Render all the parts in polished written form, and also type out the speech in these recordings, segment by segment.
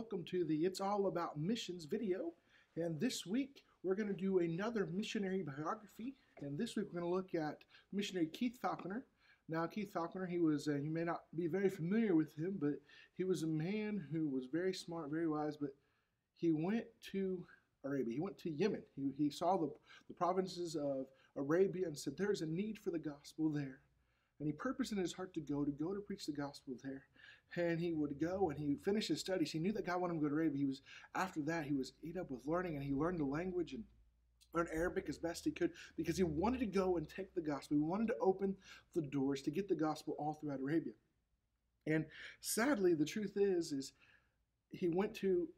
welcome to the It's All About Missions video. And this week we're going to do another missionary biography. And this week we're going to look at missionary Keith Falconer. Now Keith Falconer, you may not be very familiar with him, but he was a man who was very smart, very wise, but he went to Arabia. He went to Yemen. He saw the provinces of Arabia and said there's a need for the gospel there. And he purposed in his heart to go to preach the gospel there. And he would go and he finished his studies. He knew that God wanted him to go to Arabia. After that, he was eat up with learning, and he learned the language and learned Arabic as best he could because he wanted to go and take the gospel. He wanted to open the doors to get the gospel all throughout Arabia. And sadly, the truth is he went to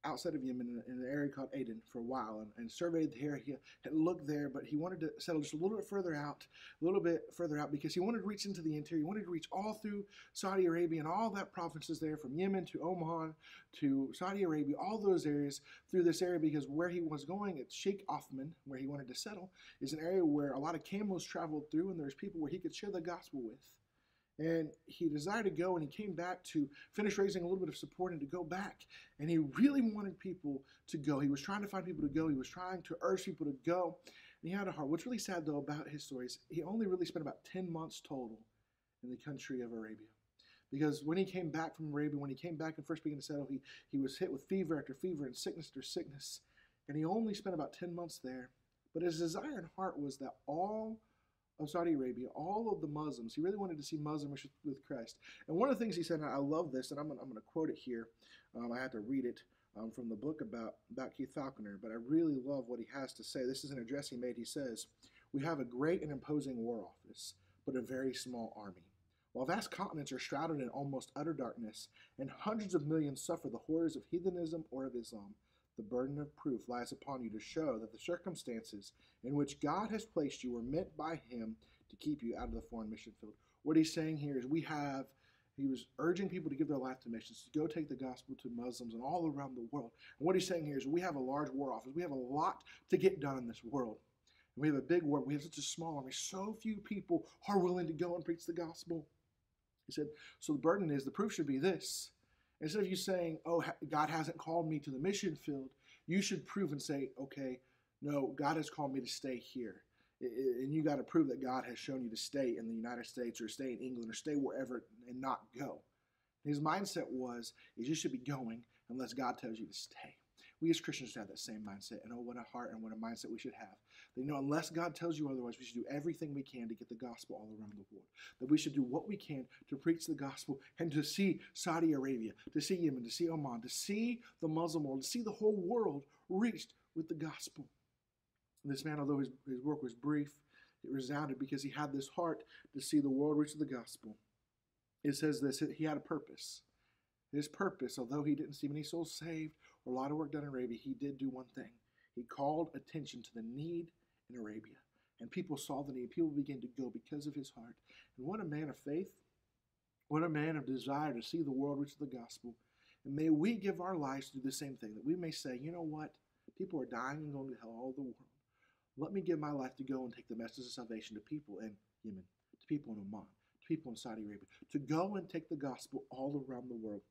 outside of Yemen in an area called Aden for a while and surveyed the area. He had looked there, but he wanted to settle just a little bit further out because he wanted to reach into the interior. He wanted to reach all through Saudi Arabia and all that provinces there from Yemen to Oman to Saudi Arabia, all those areas through this area, because where he was going at Sheikh Othman, where he wanted to settle, is an area where a lot of camels traveled through, and there's people where he could share the gospel with. And he desired to go, and he came back to finish raising a little bit of support and to go back. And he really wanted people to go. He was trying to find people to go. He was trying to urge people to go. And he had a heart. What's really sad, though, about his story is he only really spent about 10 months total in the country of Arabia. Because when he came back from Arabia, when he came back and first began to settle, he was hit with fever after fever and sickness after sickness. And he only spent about 10 months there. But his desire and heart was that all of Saudi Arabia, all of the Muslims, he really wanted to see Muslims with Christ. And one of the things he said, and I love this, and I'm going to quote it here. I had to read it from the book about Keith Falconer, but I really love what he has to say. This is an address he made. He says, "We have a great and imposing war office, but a very small army. While vast continents are shrouded in almost utter darkness, and hundreds of millions suffer the horrors of heathenism or of Islam, the burden of proof lies upon you to show that the circumstances in which God has placed you were meant by Him to keep you out of the foreign mission field." What he's saying here is he was urging people to give their life to missions, to go take the gospel to Muslims and all around the world. And what he's saying here is we have a large war office. We have a lot to get done in this world. And we have a big war. We have such a small army. So few people are willing to go and preach the gospel. He said, so the burden is, the proof should be this. Instead of you saying, oh, God hasn't called me to the mission field, you should prove and say, okay, no, God has called me to stay here. And you got to prove that God has shown you to stay in the United States or stay in England or stay wherever and not go. His mindset is you should be going unless God tells you to stay. We as Christians should have that same mindset. And oh, what a heart and what a mindset we should have. That, unless God tells you otherwise, we should do everything we can to get the gospel all around the world. That we should do what we can to preach the gospel and to see Saudi Arabia, to see Yemen, to see Oman, to see the Muslim world, to see the whole world reached with the gospel. And this man, although his work was brief, it resounded because he had this heart to see the world reach with the gospel. It says this, he had a purpose. His purpose, although he didn't see many souls saved or a lot of work done in Arabia, he did do one thing. He called attention to the need in Arabia. And people saw the need. People began to go because of his heart. And what a man of faith. What a man of desire to see the world reach the gospel. And may we give our lives to do the same thing. That we may say, you know what? People are dying and going to hell all over the world. Let me give my life to go and take the message of salvation to people in Yemen, to people in Oman, to people in Saudi Arabia. To go and take the gospel all around the world.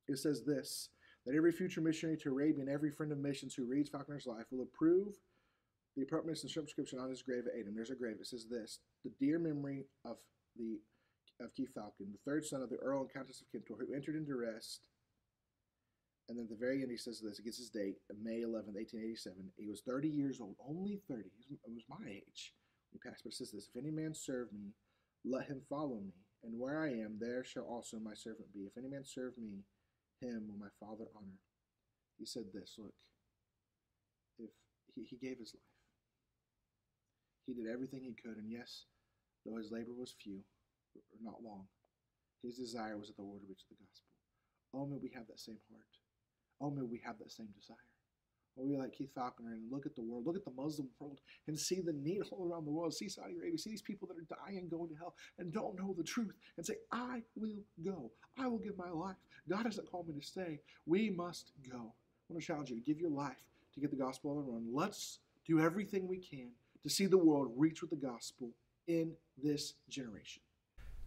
It says this, that every future missionary to Arabia and every friend of missions who reads Falconer's life will approve the appropriateness and inscription on his grave at Aden. There's a grave. It says this, the dear memory of Keith Falcon, the third son of the Earl and Countess of Kintore, who entered into rest. And then at the very end he says this, it gets his date, May 11th, 1887. He was 30 years old, only 30. It was my age when he passed. But it says this, if any man serve me, let him follow me. And where I am, there shall also my servant be. If any man serve me, him will my Father honor. He said this, look, if he gave his life. He did everything he could, and yes, though his labor was few, or not long, his desire was that the world would reach the gospel. Oh, may we have that same heart. Oh, may we have that same desire. Oh, we like Keith Falconer and look at the world, look at the Muslim world, and see the need all around the world. See Saudi Arabia, see these people that are dying and going to hell and don't know the truth, and say, I will go. I will give my life. God hasn't called me to stay. We must go. I want to challenge you to give your life to get the gospel all around. Let's do everything we can to see the world reach with the gospel in this generation.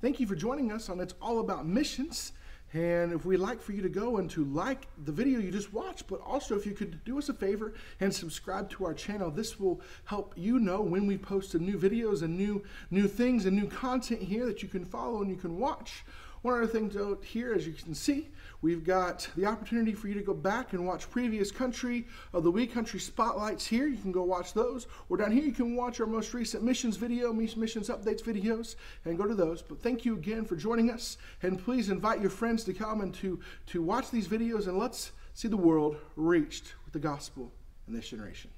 Thank you for joining us on It's All About Missions. And if we'd like for you to go and to like the video you just watched, but also if you could do us a favor and subscribe to our channel, this will help you know when we post new videos and new things and new content here that you can follow and you can watch. One other thing to note here, as you can see, we've got the opportunity for you to go back and watch previous Country of the Week, Country Spotlights here. You can go watch those. Or down here you can watch our most recent missions video, missions updates videos, and go to those. But thank you again for joining us, and please invite your friends to come and to watch these videos, and let's see the world reached with the gospel in this generation.